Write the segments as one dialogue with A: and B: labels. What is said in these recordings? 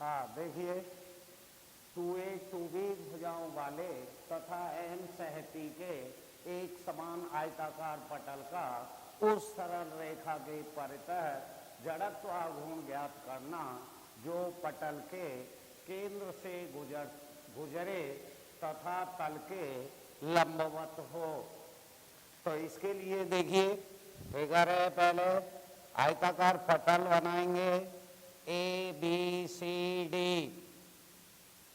A: हाँ देखिए, to A to be भुजाओं वाले तथा एन सहती के एक समान आयताकार पटल का उस सरल रेखा के परितः जड़त्व आघूर्ण ज्ञात करना जो पटल के केंद्र से गुजरे तथा तल के लंबवत हो। तो इसके लिए देखिए फिगर है, पहले आयताकार पटल बनाएंगे A B C D,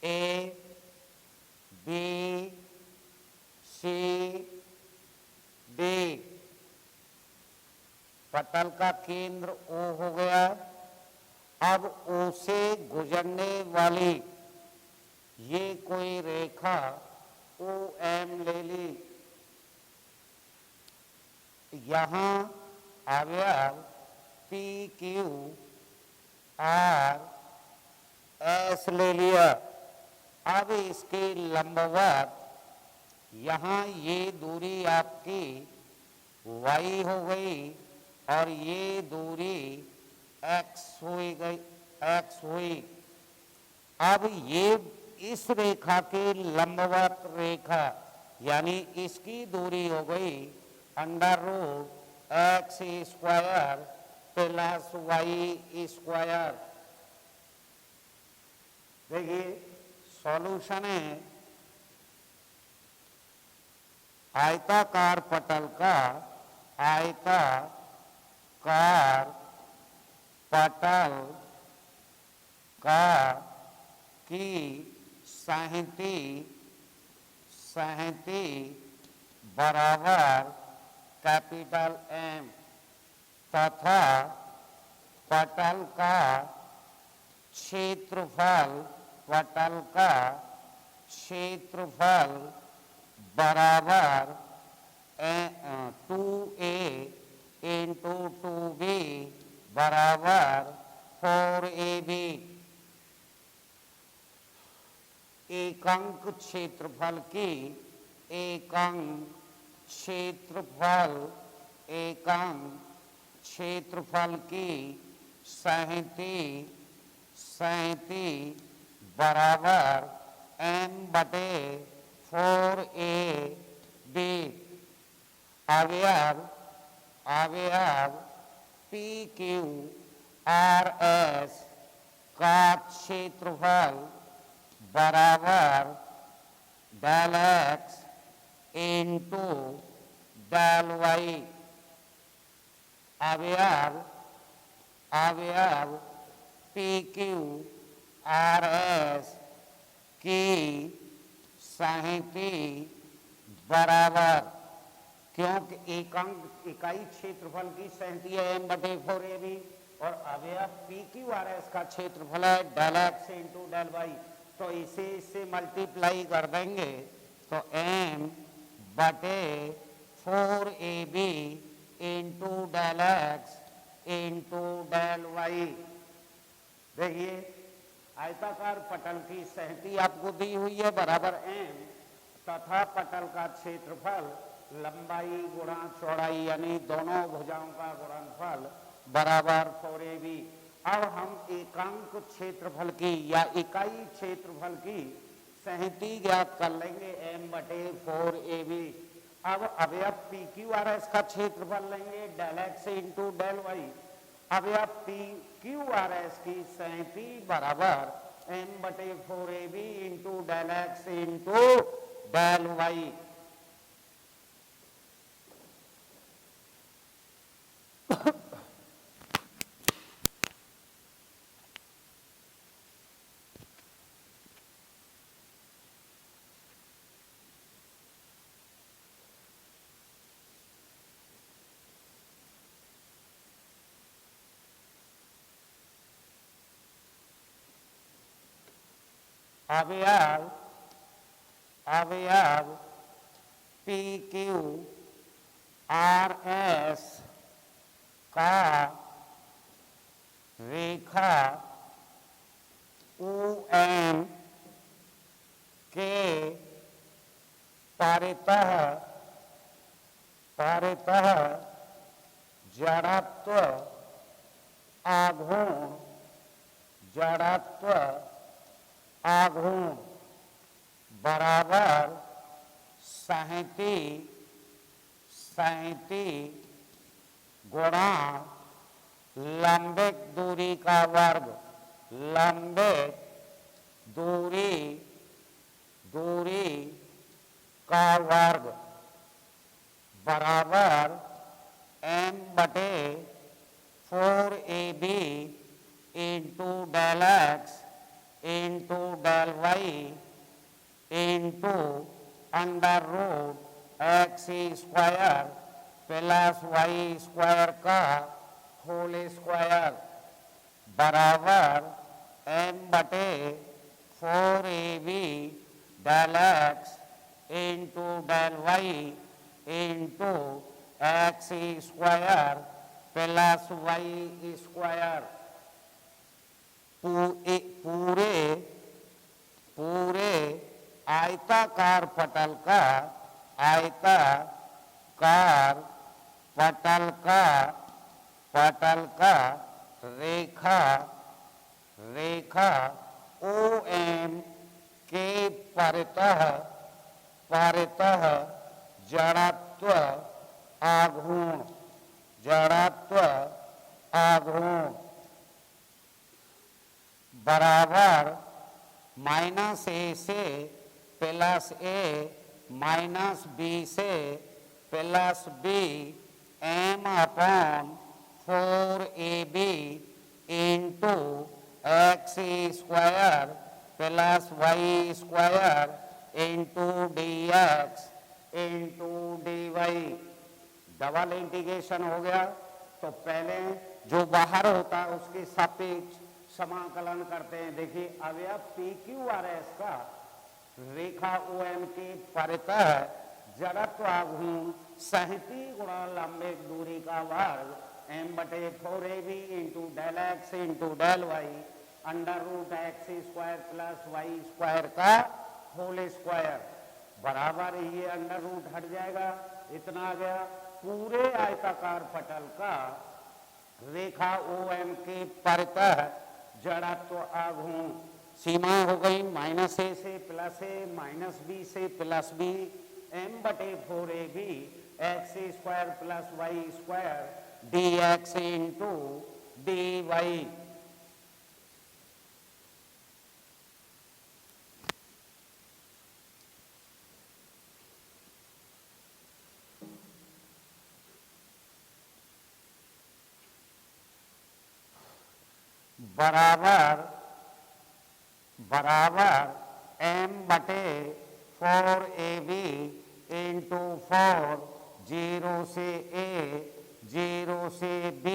A: A B C D, पटल का केंद्र ओ हो गया। अब ओ से गुजरने वाली ये कोई रेखा ओ एम ले ली, यहां अवयव पी क्यू आर एस ले लिया। अब इसके लंबवत यहाँ ये दूरी आपकी y हो गई और ये दूरी x हुई। अब ये इस रेखा के लंबवत रेखा यानी इसकी दूरी हो गई √x² प्लस y²। देखिए सॉल्यूशन है, आयताकार पटल का आयताकार पटल का की सहती बराबर कैपिटल M तथा पटल का क्षेत्रफल बराबर 2a इंटू 2b बराबर 4ab। एकांक क्षेत्रफल की सहती बराबर m/4ab। अवयव पी क्यू आर एस का क्षेत्रफल बराबर del x into del y. अवयव पी क्यू आर एस की सहती बराबर, क्योंकि इकाई क्षेत्रफल की सहती है m/4ab और अवयव पी क्यू आर एस का क्षेत्रफल है del x into del y. तो इससे मल्टीप्लाई कर देंगे तो m/4ab into del x into del y. देखिए आयताकार पटल की सहती आपको दी हुई है बराबर m तथा पटल का क्षेत्रफल लंबाई गुणा चौड़ाई यानी दोनों भुजाओं का गुणनफल बराबर 4ab। अब हम एकांक क्षेत्रफल की या इकाई क्षेत्रफल की सहती ज्ञात कर लेंगे m/4ab। अब अवयव पी क्यू आर एस का क्षेत्रफल लेंगे del x into del y. अवयव पी क्यू आर एस की सहती बराबर m/4ab into del x into del y. अवयव पी क्यू आर एस का रेखा OM के परितः जड़त्व आघूर्ण जड़त्व आघूर्ण बराबर संहति गुणा लंबित दूरी का वर्ग, लंबित दूरी का वर्ग बराबर m बटे 4ab into del x into del y into under root x square plus y square का होल स्क्वायर बराबर m बटे 4ab del x into del y into x square plus y square पूरे आयताकार पटल का रेखा OM के परितः जड़त्व आघूर्ण बराबर -a से +a माइनस b से +b m upon 4ab into x square plus y square into dx into dy। Double integration हो गया तो पहले जो बाहर होता है उसके सापेक्ष समाकलन करते हैं। देखिए अवयव PQRS का रेखा OM के परितः जड़त्व आघूर्ण संहति गुणा लंबित दूरी का वर्ग m बटे 4ab into del x into del y under root x square plus y square का होल स्क्वायर बराबर ये अंडर रूट हट जाएगा, इतना आ गया। पूरे आयताकार पटल का रेखा OM के परितः जड़त्व आघूर्ण सीमा हो गई -a से +a -b से +b m बटे 4ab x square plus y square dx into dy। बराबर m बटे 4ab इंटू 4 0 से a 0 से b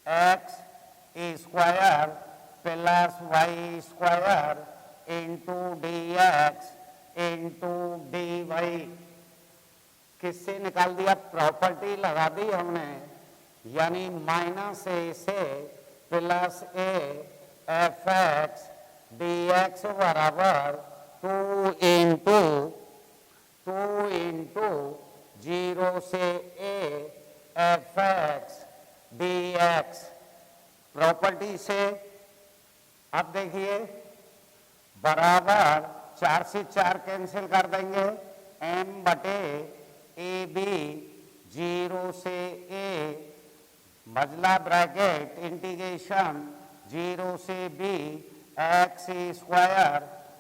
A: x square plus y square into dx into dy। किससे निकाल दिया? प्रॉपर्टी लगा दी हमने, यानी -a से +a fx dx बराबर 2 इंटू 0 से a fx dx प्रॉपर्टी से। अब देखिए बराबर 4 से 4 कैंसिल कर देंगे, m बटे ab 0 से a मजला ब्रैकेट इंटीग्रेशन 0 से b x square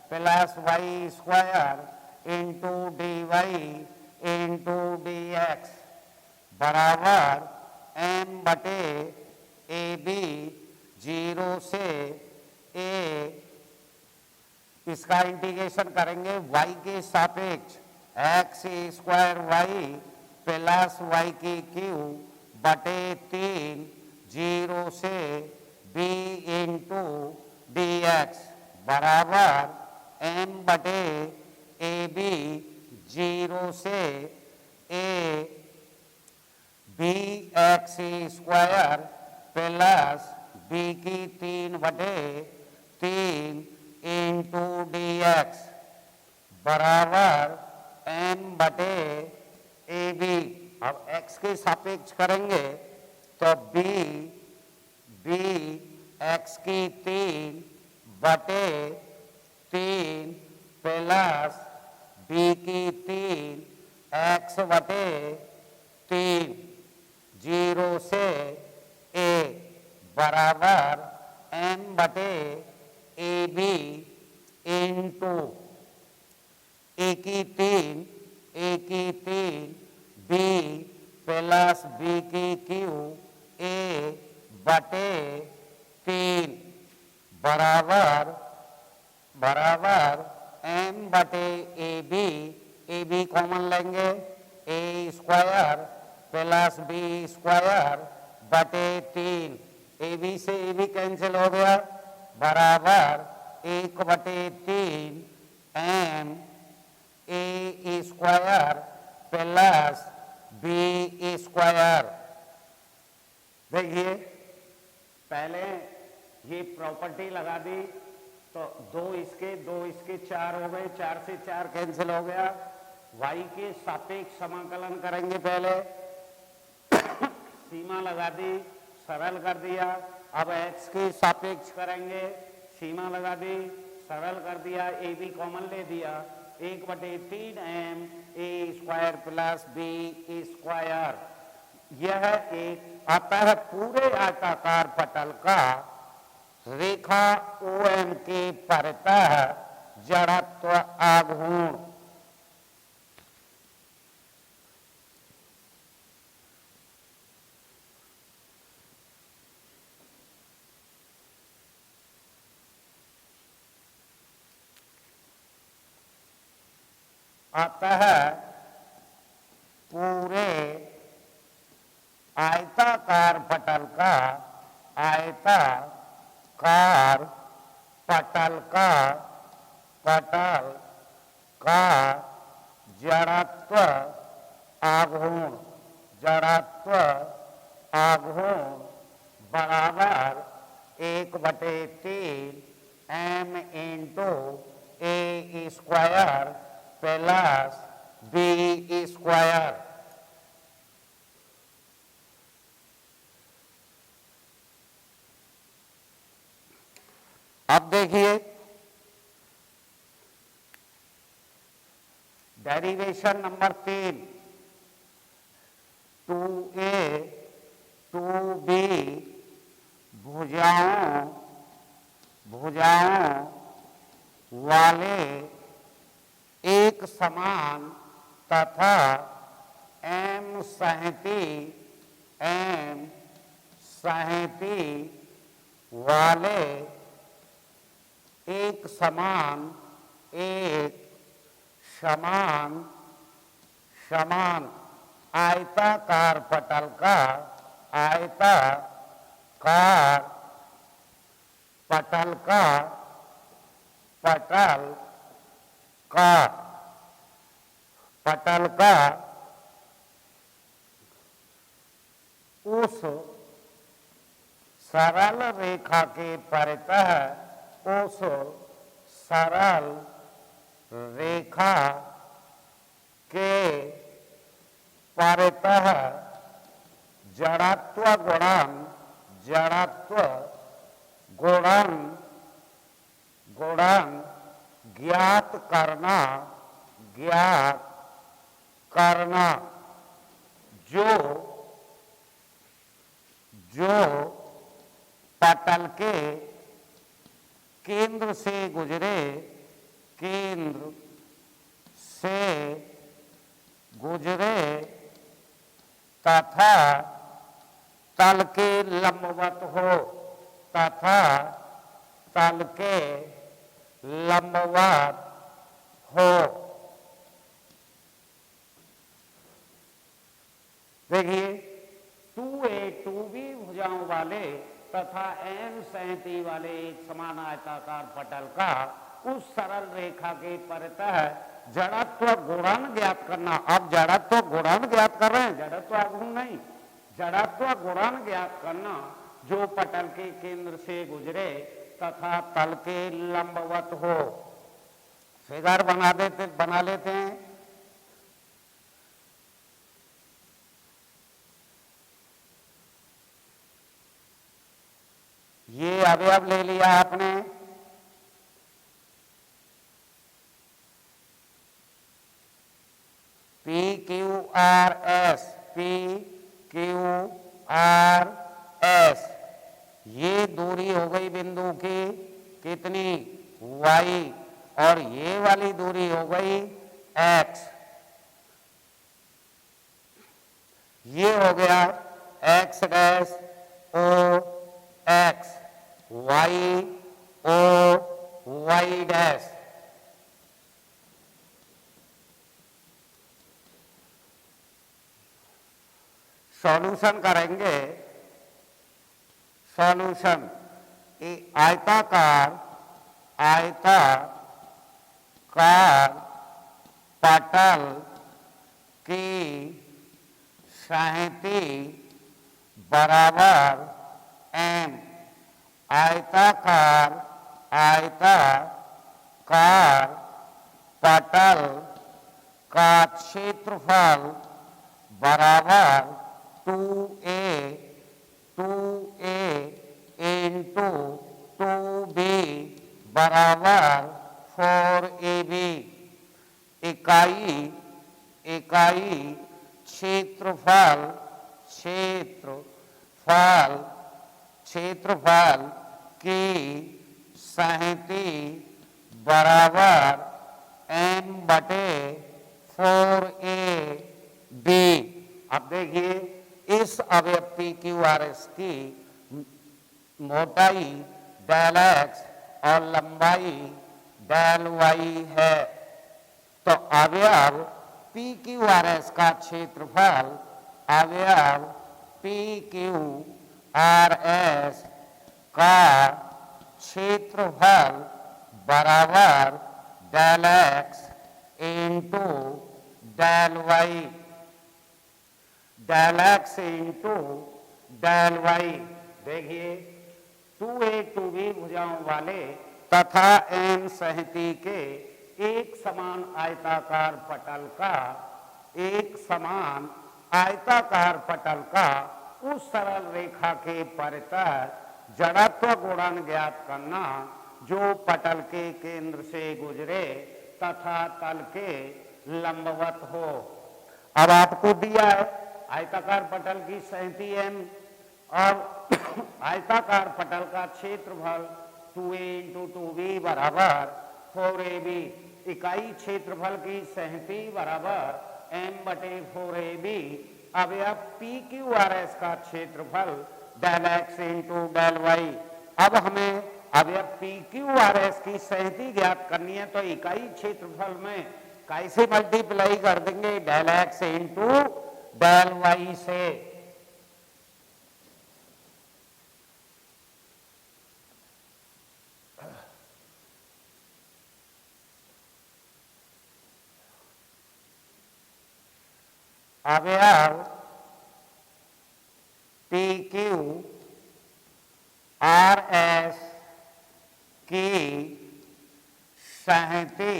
A: plus y square into dy into dx बराबर m बटे ab 0 से a, इसका इंटीग्रेशन करेंगे y के सापेक्ष x square y plus y की क्यूब बटे 3 0 से b इंटू dx बराबर m बटे ab 0 से a b x square plus b की 3 बटे 3 इंटू dx बराबर m बटे ab। अब x के सापेक्ष करेंगे तो b बी एक्स की 3 बटे 3 प्लस बी की 3 एक्स बटे 3 0 से ए बराबर एम बटे ए बी इंटू ए की 3 बी प्लस बी की क्यू ए बटे 3 बराबर एम बटे ए बी कॉमन लेंगे ए स्क्वायर प्लस बी स्क्वायर बटे 3 ए बी से ए बी कैंसिल हो गया बराबर 1 बटे 3 m a square plus b square. देखिए पहले ये प्रॉपर्टी लगा दी तो 2 इसके 4 हो गए, 4 से 4 कैंसिल हो गया। y के सापेक्ष समाकलन करेंगे पहले सीमा लगा दी सरल कर दिया। अब x के सापेक्ष करेंगे सीमा लगा दी सरल कर दिया, ए बी कॉमन ले दिया 1 बटे 3 m a square plus b square. यह एक अतः पूरे आयताकार पटल का रेखा OM के परतः जड़त्व आघूर्ण अतः पूरे आयताकार पटल का जड़त्व आघूर्ण बराबर 1 बटे 3 एम इंटू ए स्क्वायर प्लस बी स्क्वायर। अब देखिए डेरिवेशन नंबर 3 2a 2b भुजाओं वाले एक समान तथा एम सहती वाले एक समान आयताकार पटल का उस सरल रेखा के परितः उस सरल रेखा के परितः जड़त्व गुणन ज्ञात करना जो पटल के केंद्र से गुजरे तथा तल के लंबवत हो। देखिए 2a 2b भुजाओं वाले तथा एम सहती वाले एक समान आयताकार पटल का उस सरल रेखा के परितः जड़त्व गुणन ज्ञात करना। अब जड़त्व गुणन ज्ञात कर रहे हैं, जड़त्व आघूर्ण नहीं, जड़त्व गुणन ज्ञात करना जो पटल के केंद्र से गुजरे तथा तल के लंबवत हो। फिगर बना लेते हैं। ये अवयव ले लिया आपने, P Q R S, P Q R S, ये दूरी हो गई बिंदु की कितनी, y, और ये वाली दूरी हो गई x। ये हो गया x dash O x, y O y dash. Solution करेंगे, सॉल्यूशन, आयताकार पटल की सहिति बराबर m, आयताकार पटल का क्षेत्रफल बराबर 2a इंटू 2b बराबर 4ab। इकाई क्षेत्रफल की सहिति बराबर m बटे 4ab। अब देखिए इस अवयव PQRS की मोटाई डेल x और लंबाई डेल y है, तो अवयव PQRS का क्षेत्रफल अवयव PQRS का क्षेत्रफल बराबर del x into del y, del x into del y। देखिए 2a 2b भुजाओं वाले तथा m सहिति के एक समान आयताकार पटल का उस सरल रेखा के परितः जड़त्व गुणन ज्ञात करना जो पटल के केंद्र से गुजरे तथा तल के लंबवत हो। अब आपको दिया है आयताकार पटल की सहिति m और आयताकार पटल का क्षेत्रफल 2a इंटू 2b बराबर 4ab। इकाई क्षेत्रफल की सहिति बराबर m बटे 4ab। अवयव PQRS का क्षेत्रफल del x into del y। अब हमें अवयव PQRS की सहिति ज्ञात करनी है, तो इकाई क्षेत्रफल में कैसे मल्टीप्लाई कर देंगे, del x into del y से। अवयव PQRS की सहिति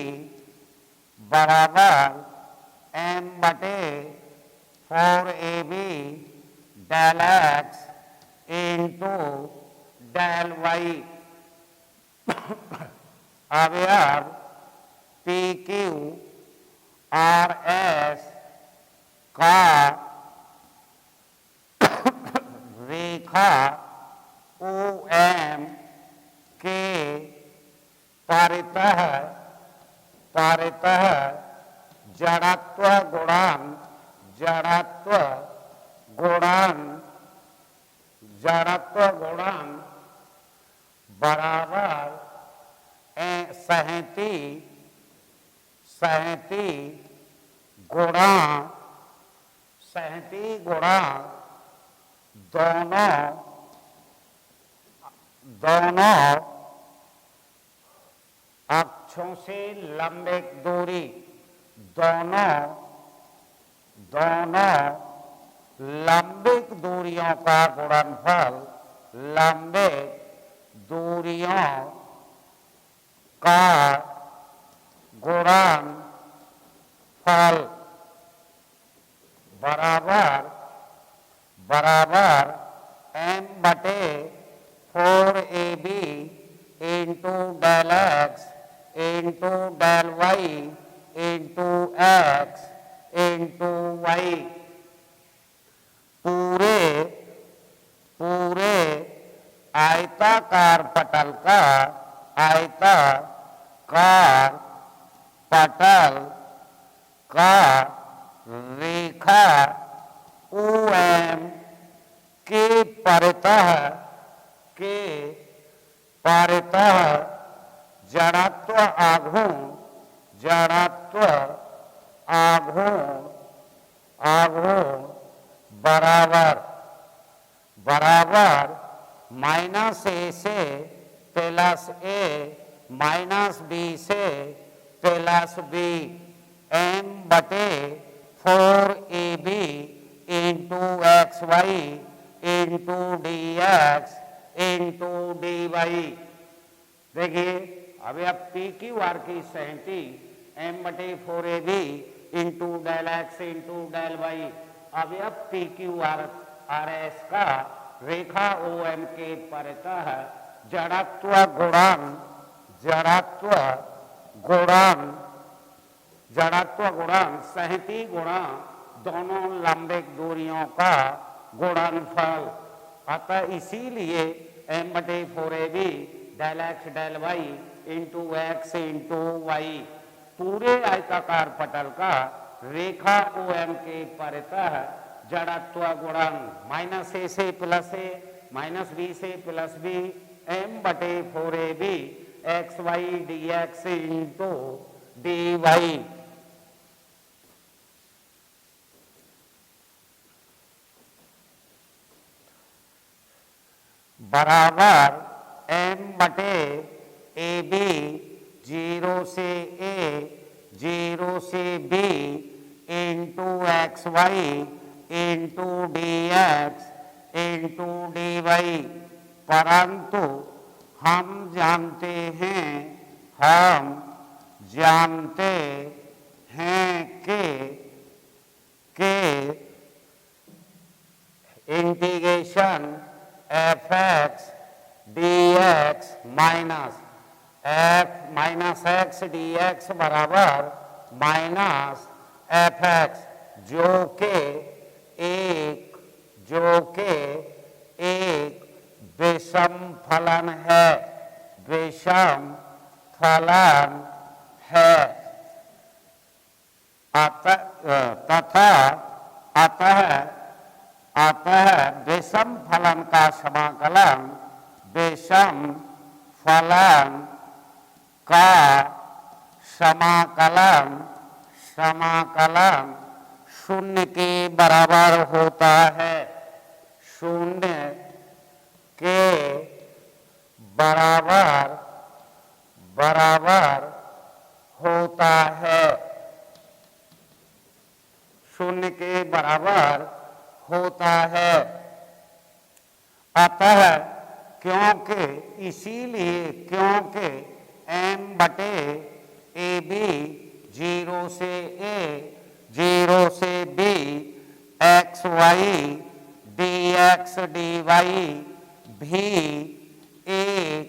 A: बराबर m बटे 4ab del x into del y। अवयव PQRS का रेखा OM के परितः जड़त्व गुणन बराबर सहिति गुणा दोनों अक्षों से लंबित दूरी, दोनों लंबित दूरियों का गुणनफल, लंबित दूरियों का गुणनफल बराबर m बटे 4ab आयताकार पटल का रेखा OM के परितः जड़त्व आघूर्ण बराबर -a से +a -b से +b m/4ab into xy into dx into dy। देखिए अभी अब पी क्यू आर की सहती m/4ab into del x into del y. अब पी क्यू आर एस का रेखा OM के परितः जड़त्व गुणन सहती गुणा दोनों लंबिक दूरियों का गुणनफल। अतः इसीलिए m/4ab del x del y into x into y पूरे आयताकार पटल का रेखा OM के परितः जड़त्व गुणन -a से +a -b से +b m/4ab xy dx into dy। बराबर m/ab 0 से a 0 से b into xy into dx into dy। परंतु हम जानते हैं कि integration f(x) dx f(x) dx बराबर -f(x) जो के एक विषम फलन है अतः विषम फलन का समाकलन शून्य के बराबर होता है। शून्य के बराबर होता है। शून्य के बराबर होता है। अतः क्योंकि m/ab 0 से a 0 से b xy dx dy भी एक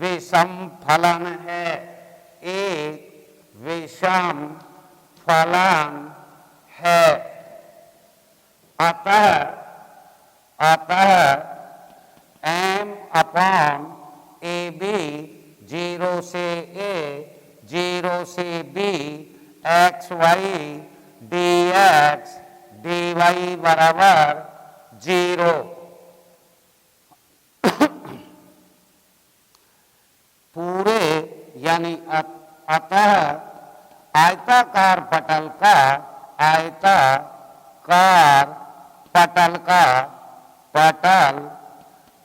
A: विषम फलन है। अतः m/ab 0 से a 0 से b xy dx dy बराबर 0। पूरे यानी अतः आयताकार पटल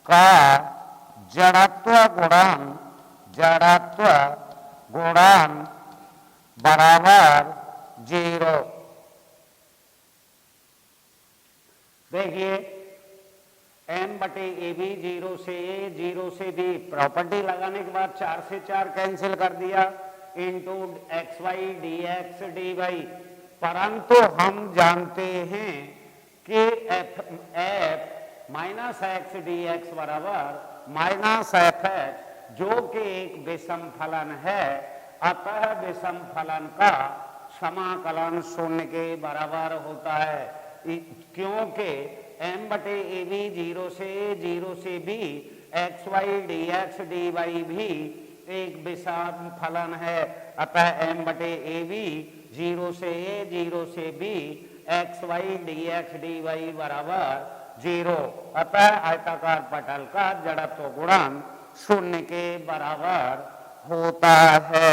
A: का जड़त्व गुणन बराबर 0। देखिए m/ab 0 से a 0 से b प्रॉपर्टी लगाने के बाद 4 से 4 कैंसिल कर दिया इंटू xy dx dy। परंतु हम जानते हैं कि f -x dx बराबर -fx जो कि एक विषम फलन है। अतः विषम फलन का समाकलन शून्य के बराबर होता है। क्योंकि m/ab 0 से a 0 से b x y d x d y भी एक विषम फलन है। अतः m बटे ए बी 0 से a 0 से b x y d x d y बराबर 0। अतः आयताकार पटल का जड़त्व गुणांक 0 के बराबर होता है।